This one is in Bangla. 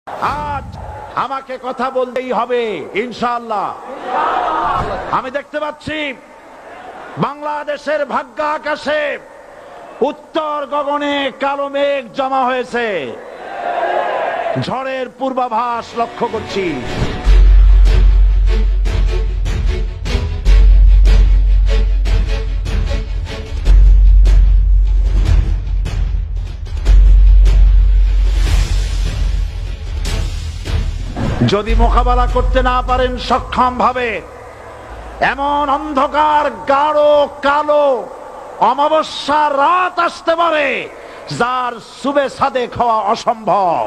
আজ আমাকে কথা বলতেই হবে ইনশাআল্লাহ। আমি দেখতে পাচ্ছি বাংলাদেশের ভাগ্য আকাশে উত্তর গগনে কালো মেঘ জমা হয়েছে, ঝড়ের পূর্বাভাস লক্ষ্য করছি। যদি মোকাবেলা করতে না পারেন সক্ষম ভাবে, এমন অন্ধকার গাঢ় কালো অমাবস্যার রাত আসতে পারে যার সুবে সাদেক হওয়া অসম্ভব।